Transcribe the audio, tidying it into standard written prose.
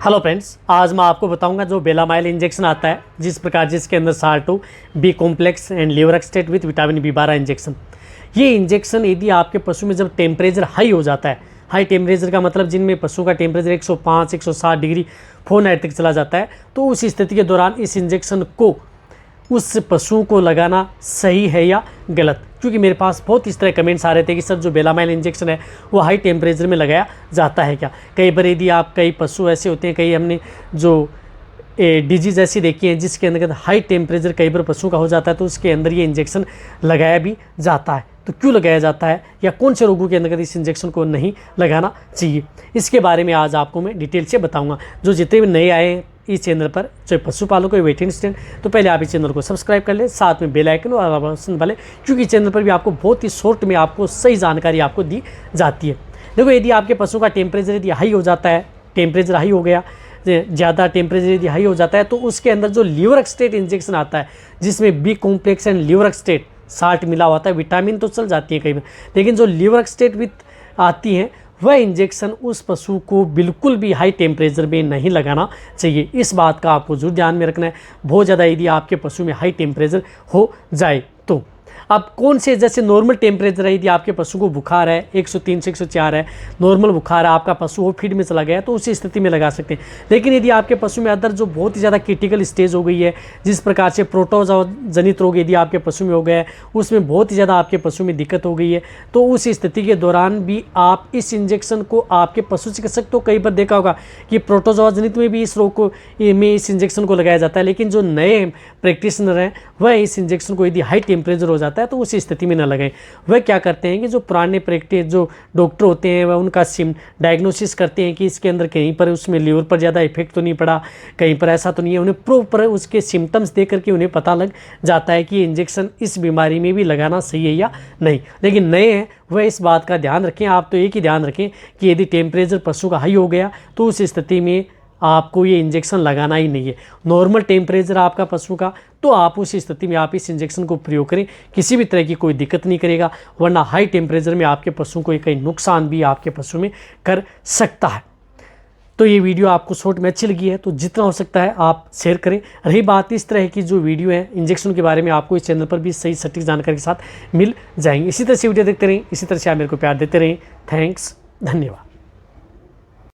Hello friends, आज मैं आपको बताऊंगा जो बेलामाइल इंजेक्शन आता है जिसके अंदर SAR2 B complex and liver extract with vitamin B12 injection. ये इंजेक्शन यदि आपके पशु में जब टेम्परेचर हाई हो जाता है, हाई टेम्परेचर का मतलब जिनमें पशु का टेम्परेचर 105-160 डिग्री फ़ारेनहाइट तक चला जाता है, तो उस स्थिति के दौरान इस इंजेक्शन को उस पशु को लगाना सही है या गलत। क्योंकि मेरे पास बहुत इस तरह कमेंट्स आ रहे थे कि सर जो बेलामाइल इंजेक्शन है वो हाई टेम्परेचर में लगाया जाता है क्या। कई बार यदि आप कई पशु ऐसे होते हैं, कई हमने जो डिजीज़ ऐसी देखी है जिसके अंदर हाई टेम्परेचर कई बार पशु का हो जाता है, तो उसके अंदर ये इंजेक्शन लगाया भी जाता है। तो क्यों लगाया जाता है या कौन से रोगों के अंदर इस इंजेक्शन को नहीं लगाना चाहिए, इसके बारे में आज आपको मैं डिटेल से बताऊंगा। जो जितने भी नए आए हैं इस चैनल पर, चाहे पशुपालक हो वेटरनरी स्टूडेंट, तो पहले आप इस चैनल को सब्सक्राइब कर लें, साथ में बेल आइकन और बटन वाले, क्योंकि चैनल पर भी आपको बहुत ही शॉर्ट में आपको सही जानकारी आपको दी जाती है। देखो, यदि आपके पशु का टेम्परेचर यदि हाई हो जाता है, टेम्परेचर हाई हो गया, ज़्यादा टेम्परेचर यदि हाई हो जाता है, तो उसके अंदर जो लीवरएक्सटेट इंजेक्शन आता है जिसमें बी कॉम्प्लेक्स एंड लीवरएक्सटेट 60 मिला होता है, विटामिन तो चल जाती है कई बार, लेकिन जो लीवरएक्सटेट विथ आती हैं वह इंजेक्शन उस पशु को बिल्कुल भी हाई टेम्परेचर में नहीं लगाना चाहिए। इस बात का आपको जरूर ध्यान में रखना है। बहुत ज़्यादा यदि आपके पशु में हाई टेम्परेचर हो जाए तो अब कौन से, जैसे नॉर्मल टेम्परेचर है, यदि आपके पशु को बुखार है 103 से 104 है, नॉर्मल बुखार है, आपका पशु वो फीड में चला गया है, तो उसी स्थिति में लगा सकते हैं। लेकिन यदि आपके पशु में अदर जो बहुत ही ज़्यादा क्रिटिकल स्टेज हो गई है, जिस प्रकार से प्रोटोजोआ जनित रोग यदि आपके पशु में हो गया है, उसमें बहुत ही ज़्यादा आपके पशु में दिक्कत हो गई है, तो उस स्थिति के दौरान भी आप इस इंजेक्शन को आपके पशु चिकित्सक, तो कई बार देखा होगा कि प्रोटोजोआ जनित में भी इस रोग को इस इंजेक्शन को लगाया जाता है, लेकिन जो नए प्रैक्टिशनर हैं वह इस इंजेक्शन को यदि हाई टेम्परेचर हो जाता है तो उस स्थिति में न लगाएं। वह क्या करते हैं कि जो पुराने प्रैक्टिस जो डॉक्टर होते हैं वह उनका डायग्नोसिस करते हैं कि इसके अंदर कहीं पर उसमें लीवर पर ज़्यादा इफेक्ट तो नहीं पड़ा, कहीं पर ऐसा तो नहीं है, उन्हें प्रॉपर उसके सिम्टम्स दे करके उन्हें पता लग जाता है कि इंजेक्शन इस बीमारी में भी लगाना सही है या नहीं। लेकिन नए हैं वह इस बात का ध्यान रखें, आप तो एक ही ध्यान रखें कि यदि टेम्परेचर पशु का हाई हो गया तो उस स्थिति में आपको ये इंजेक्शन लगाना ही नहीं है। नॉर्मल टेम्परेचर आपका पशु का, तो आप उस स्थिति में आप इस इंजेक्शन को प्रयोग करें, किसी भी तरह की कोई दिक्कत नहीं करेगा। वरना हाई टेम्परेचर में आपके पशु को कई नुकसान भी आपके पशु में कर सकता है। तो ये वीडियो आपको शॉर्ट में अच्छी लगी है तो जितना हो सकता है आप शेयर करें। रही बात इस तरह की जो वीडियो है इंजेक्शन के बारे में, आपको इस चैनल पर भी सही सटीक जानकारी के साथ मिल जाएंगे। इसी तरह से वीडियो देखते रहें, इसी तरह से आप मेरे को प्यार देते रहें। थैंक्स, धन्यवाद।